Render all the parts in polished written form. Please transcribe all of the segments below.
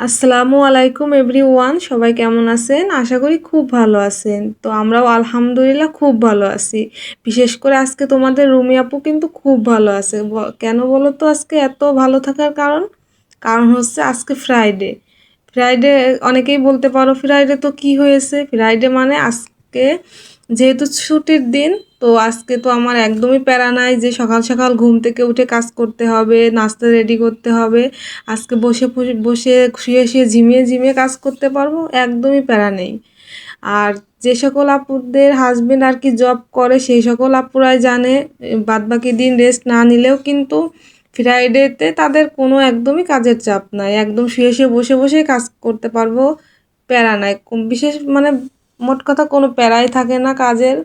আসসালামু আলাইকুম এভরিওয়ান, সবাই কেমন আছেন? আশা করি খুব ভালো আছেন। তো আমরাও আলহামদুলিল্লাহ খুব ভালো আছি। বিশেষ করে আজকে তোমাদের রুমি আপু কিন্তু খুব ভালো আছে। কেন বলো তো আজকে এত ভালো থাকার কারণ? কারণ হচ্ছে আজকে ফ্রাইডে। ফ্রাইডে অনেকেই বলতে পারো ফ্রাইডে তো কি হয়েছে? ফ্রাইডে মানে আজকে যেহেতু ছুটির দিন, তো আজকে তো আমার একদমই প্যারা নাই যে সকাল সকাল ঘুম থেকে উঠে কাজ করতে হবে, নাস্তা রেডি করতে হবে। আজকে বসে বসে শুয়ে শুয়ে ঝিমিয়ে ঝিমিয়ে কাজ করতে পারবো, একদমই প্যারা নেই। আর যে সকল আপুদের হাজবেন্ড আর কি জব করে সেই সকল আপুরাই জানে বাদবাকি দিন রেস্ট না নিলেও কিন্তু ফ্রাইডেতে তাদের কোনো একদমই কাজের চাপ নাই, একদম শুয়ে শুয়ে বসে বসেই কাজ করতে পারবো, প্যারা নাই। বিশেষ মানে মোট কথা কোনো প্যারাই থাকে না কাজের।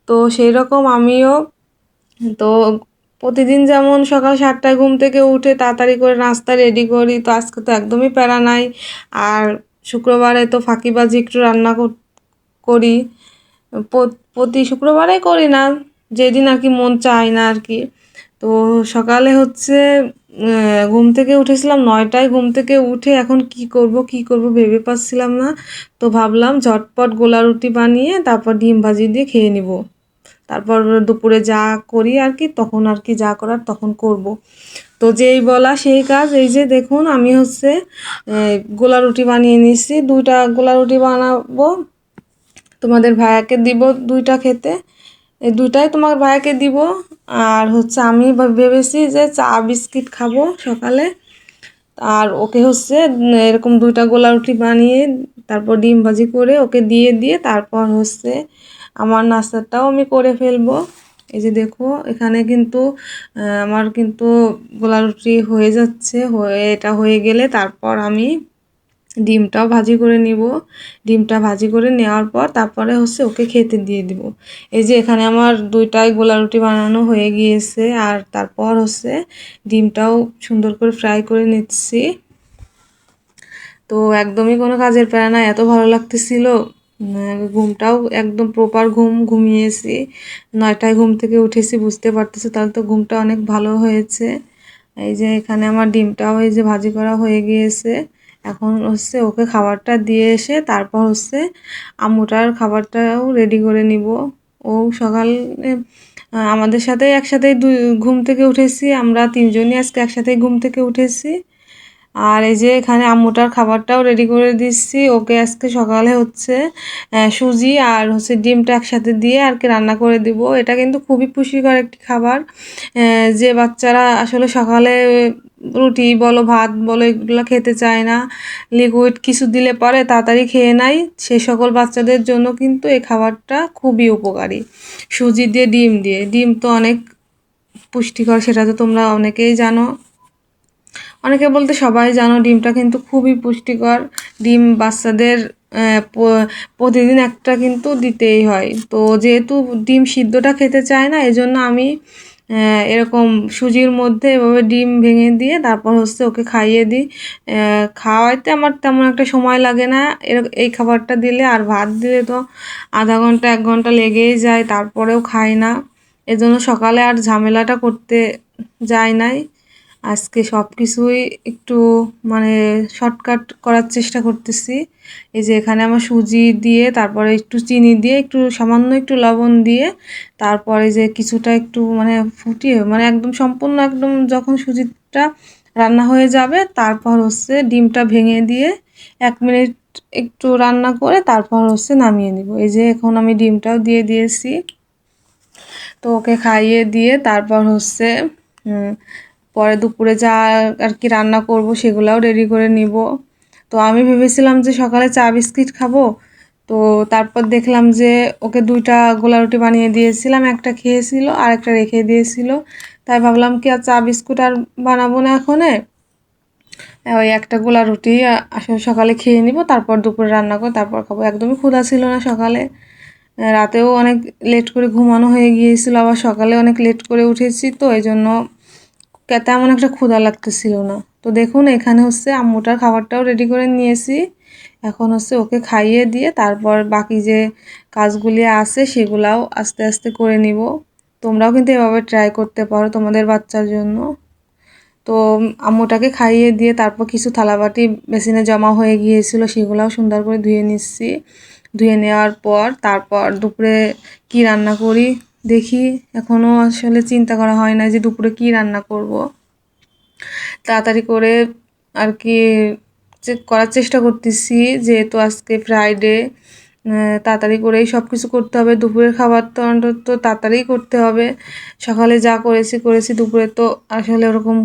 তো সেই রকম আমিও তো প্রতিদিন যেমন সকাল 7টায় ঘুম থেকে উঠে তাড়াতাড়ি করে নাস্তা রেডি করি, তো আজকে তো একদমই প্যারা নাই। আর শুক্রবারে তো ফাঁকিবাজি একটু রান্না করি, প্রতি শুক্রবারে করি না, যেদিন আর কি মন চায় না আর কি। তো সকালে হচ্ছে ঘুম থেকে উঠেছিলাম 9টায়, ঘুম থেকে উঠে এখন কি করব ভেবে পাচ্ছিলাম না। তো ভাবলাম ঝটপট গোলা রুটি বানিয়ে তারপর ডিম ভাজি দিয়ে খেয়ে নিব। তারপর দুপুরে যা করি আর কি, তখন আর কি যা করার তখন করব। তো যেই বলা সেই কাজ, এই যে দেখুন আমি হচ্ছে গোলা রুটি বানিয়ে নিচ্ছি, 2টা গোলা রুটি বানাবো, তোমাদের ভাইয়াকে দিব 2টা খেতে। এই 2টাই তোমার ভাইয়াকে দিব। আর হচ্ছে আমি ভেবেছি যে চা বিস্কিট খাবো সকালে। আর ওকে হচ্ছে এরকম 2টা গোলা রুটি বানিয়ে তারপর ডিম ভাজি করে ওকে দিয়ে দিয়ে তারপর হচ্ছে আমার নাস্তাটাও আমি করে ফেলবো। এই যে দেখো এখানে কিন্তু আমার কিন্তু গোলা রুটি হয়ে যাচ্ছে, এটা হয়ে গেলে তারপর আমি ডিমটাও ভাজি করে নিব। ডিমটা ভাজি করে নেওয়ার পর তারপরে হচ্ছে ওকে খেতে দিয়ে দিব। এই যে এখানে আমার 2টাই গোলা রুটি বানানো হয়ে গিয়েছে, আর তারপর হচ্ছে ডিমটাও সুন্দর করে ফ্রাই করে নিচ্ছি। তো একদমই কোনো কাজের প্যারা না, এত ভালো লাগতেছিল। ঘুমটাও একদম প্রপার ঘুমিয়েছি। 9টায় ঘুম থেকে উঠেছি, বুঝতে পারতেছি তাহলে তো ঘুমটা অনেক ভালো হয়েছে। এই যে এখানে আমার ডিমটাও এই যে ভাজি করা হয়ে গিয়েছে। এখন হচ্ছে ওকে খাবারটা দিয়ে এসে তারপর হচ্ছে আম্মুটার খাবারটাও রেডি করে নিব। ও সকালে আমাদের সাথেই একসাথেই ঘুম থেকে উঠেছি, আমরা 3জনই আজকে একসাথেই ঘুম থেকে উঠেছি। আর এই যে এখানে আম্মুটার খাবারটাও রেডি করে দিচ্ছি। ওকে আজকে সকালে হচ্ছে সুজি আর হচ্ছে ডিমটা একসাথে দিয়ে আর কি রান্না করে দিব। এটা কিন্তু খুবই পুষ্টিকর একটি খাবার। যে বাচ্চারা আসলে সকালে রুটি বলো ভাত বলো এগুলো খেতে চায় না, লিকুইড কিছু দিলে পরে তাড়াতাড়ি খেয়ে নেয়, সে সকল বাচ্চাদের জন্য কিন্তু এই খাবারটা খুবই উপকারী। সুজি দিয়ে ডিম তো অনেক পুষ্টিকর, সেটা তো তোমরা অনেকেই জানো। অনেকে বলতে সবাই জানো ডিমটা কিন্তু খুবই পুষ্টিকর। ডিম বাচ্চাদের প্রতিদিন একটা কিন্তু দিতেই হয়। তো যেহেতু ডিম সিদ্ধটা খেতে চায় না, এজন্য আমি এরকম সুজির মধ্যে এভাবে ডিম ভেঙে দিয়ে তারপর হচ্ছে ওকে খাইয়ে দিই। খাওয়াইতে আমার তেমন একটা সময় লাগে না এই খাবারটা দিলে। আর ভাত দিলে তো আধা ঘন্টা 1 ঘন্টা লেগেই যায়, তারপরেও খায় না। এজন্য সকালে আর ঝামেলাটা করতে যায় নাই। আজকে সব কিছুই একটু মানে শর্টকাট করার চেষ্টা করতেছি। এই যে এখানে আমার সুজি দিয়ে তারপরে একটু চিনি দিয়ে একটু সামান্য একটু লবণ দিয়ে তারপরে যে কিছুটা একটু মানে ফুটিয়ে মানে একদম সম্পূর্ণ একদম যখন সুজিটা রান্না হয়ে যাবে তারপর হচ্ছে ডিমটা ভেঙে দিয়ে 1 মিনিট একটু রান্না করে তারপর হচ্ছে নামিয়ে নিব। এই যে এখন আমি ডিমটাও দিয়ে দিয়েছি। তো ওকে খাইয়ে দিয়ে তারপর হচ্ছে পরে দুপুরে যা আর কি রান্না করব সেগুলাও রেডি করে নিব। তো আমি ভেবেছিলাম যে সকালে চা বিস্কিট খাবো, তো তারপর দেখলাম যে ওকে 2টা গোলা রুটি বানিয়ে দিয়েছিলাম, একটা খেয়েছিল আর একটা রেখে দিয়েছিল। তাই ভাবলাম কি আর চা বিস্কুট আর বানাবো না এখনে, ওই একটা গোলা রুটি আসলে সকালে খেয়ে নিব, তারপর দুপুরে রান্না করে তারপর খাবো। একদমই ক্ষুধা ছিল না সকালে। রাতেও অনেক লেট করে ঘুমানো হয়ে গিয়েছিল, আবার সকালে অনেক লেট করে উঠেছি, তো এই জন্য তেমন একটা ক্ষুধা লাগতেছিল না। তো দেখুন এখানে হচ্ছে আম্মুটার খাবারটাও রেডি করে নিয়েছি। এখন হচ্ছে ওকে খাইয়ে দিয়ে তারপর বাকি যে কাজগুলি আছে সেগুলাও আস্তে আস্তে করে নিব। তোমরাও কিন্তু এভাবে ট্রাই করতে পারো তোমাদের বাচ্চার জন্য। তো আম্মুটাকে খাইয়ে দিয়ে তারপর কিছু থালাবাটি বেসিনে জমা হয়ে গিয়েছিল, সেগুলোও সুন্দর করে ধুয়ে নিচ্ছি। ধুয়ে নেওয়ার পর তারপর দুপুরে কি রান্না করি দেখি। এখনও আসলে চিন্তা করা হয় না যে দুপুরে কি রান্না করব। তাড়াতাড়ি করে আর কি করার চেষ্টা করতেছি, যেহেতু আজকে ফ্রাইডে, তাড়াতাড়ি করেই সব কিছু করতে হবে। দুপুরের খাবার তো অন্তত তাড়াতাড়ি করতে হবে। সকালে যা করেছি দুপুরে তো আসলে ওরকম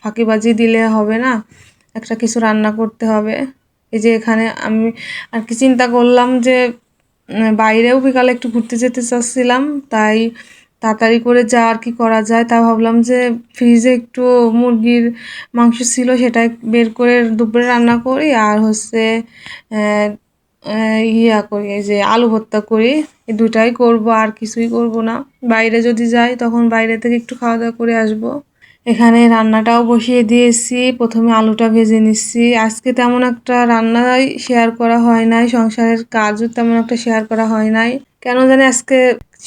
ফাঁকিবাজি দিলে হবে না, একটা কিছু রান্না করতে হবে। এই যে এখানে আমি আর কি চিন্তা করলাম যে বাইরেও বিকালে একটু ঘুরতে যেতে চাচ্ছিলাম, তাই তাড়াতাড়ি করে যা আর কি করা যায় তা ভাবলাম যে ফ্রিজে একটু মুরগির মাংস ছিল, সেটাই বের করে দুপুরে রান্না করি, আর হচ্ছে ইয়া করি, এই যে আলু ভর্তা করি। এই দুটাই করব, আর কিছুই করব না। বাইরে যদি যাই তখন বাইরে থেকে একটু খাওয়া দাওয়া করে আসব। এখানে রান্নাটাও বসিয়ে দিয়েছি, প্রথমে আলুটা ভেজে নিচ্ছি। আজকে তেমন একটা রান্নাই শেয়ার করা হয় নাই, সংসারের কাজও তেমন একটা শেয়ার করা হয় নাই। কেন জানি আজকে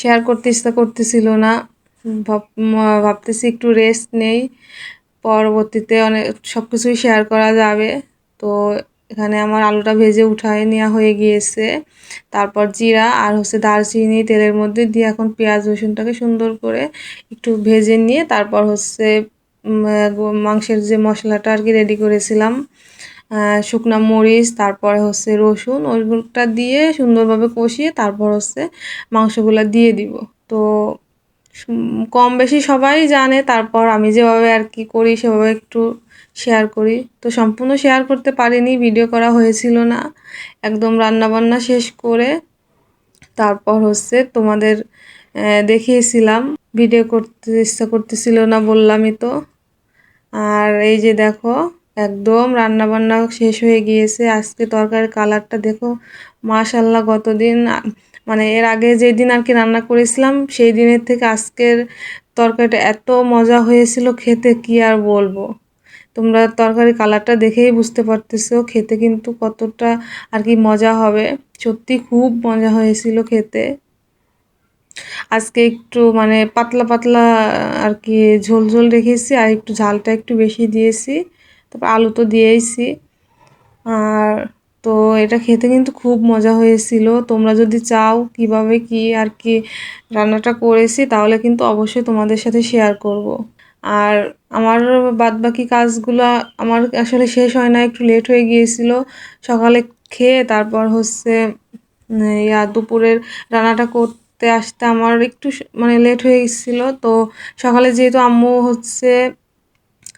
শেয়ার করতে ইচ্ছা করতেছিল না। ভাবতেছি একটু রেস্ট নেই, পরবর্তীতে অনেক সব কিছুই শেয়ার করা যাবে। তো এখানে আমার আলুটা ভেজে উঠায় নেওয়া হয়ে গিয়েছে। তারপর জিরা আর হচ্ছে দারচিনি তেলের মধ্যে দিয়ে এখন পেঁয়াজ রসুনটাকে সুন্দর করে একটু ভেজে নিয়ে তারপর হচ্ছে মাংসের যে মশলাটা আর কি রেডি করেছিলাম, শুকনো মরিচ, তারপরে হচ্ছে রসুন, ওইগুলোটা দিয়ে সুন্দরভাবে কষিয়ে তারপর হচ্ছে মাংসগুলো দিয়ে দিব। তো কম বেশি সবাই জানে, তারপর আমি যেভাবে আর কি করি সেভাবে একটু শেয়ার করি। তো সম্পূর্ণ শেয়ার করতে পারিনি, ভিডিও করা হয়েছিল না। একদম রান্নাবান্না শেষ করে তারপর হচ্ছে তোমাদের দেখিয়েছিলাম। ভিডিও করতে ইচ্ছা করতেছিল না, বললামই তো। আর এই যে দেখো, একদম রান্নাবান্না শেষ হয়ে গিয়েছে। আজকে তরকারির কালারটা দেখো, মাশাল্লাহ। গতদিন মানে এর আগে যেদিন আর কি রান্না করেছিলাম সেই দিনের থেকে আজকের তরকারিটা এত মজা হয়েছিল খেতে, কি আর বলবো। তোমরা তরকারির কালারটা দেখেই বুঝতে পারতেছো খেতে কিন্তু কতটা আর কি মজা হবে। সত্যি খুব মজা হয়েছিল খেতে। আজকে একটু মানে পাতলা পাতলা আর কি ঝোল ঝোল রেখেছি, আর একটু ঝালটা একটু বেশি দিয়েছি। তারপর আলু তো দিয়েইছি। আর তো এটা খেতে কিন্তু খুব মজা হয়েছিল। তোমরা যদি চাও কিভাবে কি আর কি রান্নাটা করেছি তাহলে কিন্তু অবশ্যই তোমাদের সাথে শেয়ার করব। আর আমার বাদবাকি কাজগুলো আমার আসলে শেষ হয় না, একটু লেট হয়ে গিয়েছিল। সকালে খেয়ে তারপর হচ্ছে দুপুরের রান্নাটা করতে আসতে আমার একটু মানে লেট হয়ে গেছিলো। তো সকালে যেহেতু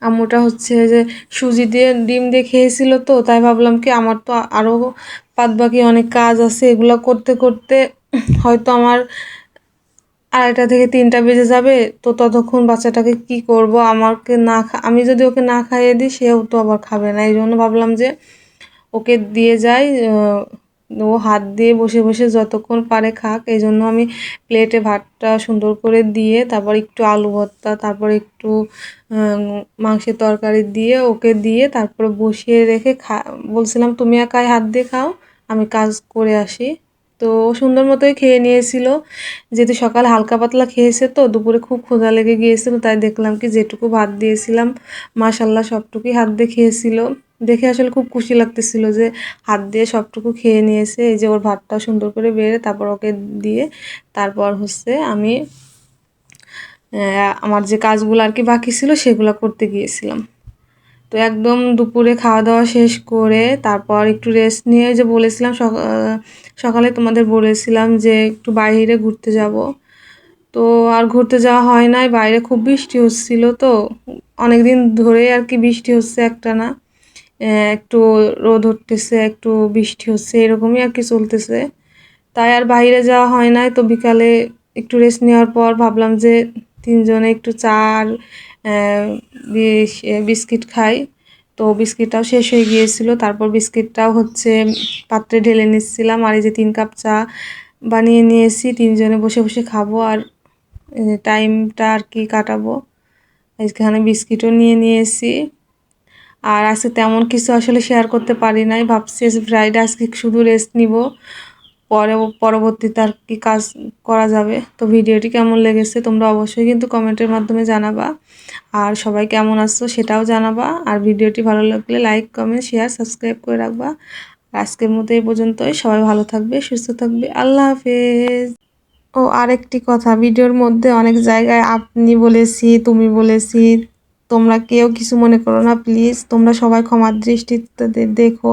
আম্মুটা হচ্ছে যে সুজি দিয়ে ডিম দিয়ে খেয়েছিল, তো তাই ভাবলাম কি আমার তো আরও বাদবাকি অনেক কাজ আছে, এগুলো করতে করতে হয়তো আমার 2:30 থেকে 3টা বেজে যাবে। তো ততক্ষণ বাচ্চাটাকে কি করব, আমাকে না আমি যদি ওকে না খাইয়ে দিই সেও তো আবার খাবে না। এই জন্য ভাবলাম যে ওকে দিয়ে যাই, ও হাত দিয়ে বসে বসে যতক্ষণ পারে খাক। এই জন্য আমি প্লেটে ভাতটা সুন্দর করে দিয়ে তারপর একটু আলু ভর্তা, তারপর একটু মাংসের তরকারি দিয়ে ওকে দিয়ে তারপরে বসিয়ে রেখে বলছিলাম তুমি একাই হাত দিয়ে খাও, আমি কাজ করে আসি। তো সুন্দর মতোই খেয়ে নিয়েছিল, যেহেতু সকালে হালকা পাতলা খেয়েছে। তো দুপুরে খুব ক্ষুধা লেগে গিয়েছিল, তাই দেখলাম কি যেটুকু ভাত দিয়েছিলাম মাশাল্লাহ সবটুকুই হাত দিয়ে খেয়েছিল। দেখে আসলে খুব খুশি লাগতেছিল যে হাত দিয়ে সবটুকু খেয়ে নিয়েছে। এই যে ওর ভাতটা সুন্দর করে বেড়ে তারপর ওকে দিয়ে তারপর হচ্ছে আমি আমার যে কাজগুলো আর কি বাকি ছিল সেগুলো করতে গিয়েছিলাম। তো একদম দুপুরে খাওয়া দাওয়া শেষ করে তারপর একটু রেস্ট নিয়ে, যে বলেছিলাম সকালে তোমাদের বলেছিলাম যে একটু বাইরে ঘুরতে যাব। তো আর ঘুরতে যাওয়া হয় নাই, বাইরে খুব বৃষ্টি হচ্ছিল। তো অনেক দিন ধরেই আর কি বৃষ্টি হচ্ছে একটানা, একটু রোদ উঠতেছে একটু বৃষ্টি হচ্ছে, এরকমই আর কি চলতেছে। তাই আর বাইরে যাওয়া হয় নাই। তো বিকালে একটু রেস্ট নেওয়ার পর ভাবলাম যে তিনজনে একটু চা আর বিস্কিট খাই। তো বিস্কিটটাও শেষ হয়ে গিয়েছিল, তারপর বিস্কিটটাও হচ্ছে পাত্রে ঢেলে নিচ্ছিলাম। আর এই যে 3 কাপ চা বানিয়ে নিয়েছি, তিনজনে বসে বসে খাবো আর টাইমটা আর কি কাটাবো। এখানে বিস্কিটও নিয়ে নিয়েছি। আর আজকে তেমন কিছু আসলে শেয়ার করতে পারি নাই, ভাবছি ফ্রাইডে আজকে শুধু রেস্ট নিব। পরবর্তীতে আর কি কাজ করা যাবে। তো ভিডিওটি কেমন লেগেছে তোমরা অবশ্যই কিন্তু কমেন্টের মাধ্যমে জানাবা, আর সবাই কেমন আছো সেটাও জানাবা। আর ভিডিওটি ভালো লাগলে লাইক, কমেন্ট, শেয়ার, সাবস্ক্রাইব করে রাখবা। আজকের মতো এই পর্যন্তই। সবাই ভালো থাকবে, সুস্থ থাকবে। আল্লাহ হাফেজ। ও আরেকটি কথা, ভিডিওর মধ্যে অনেক জায়গায় আপনি বলেছি, তুমি বলেছি, তোমরা কেউ কিছু মনে করো না প্লিজ। তোমরা সবাই ক্ষমার দৃষ্টিতে দেখো।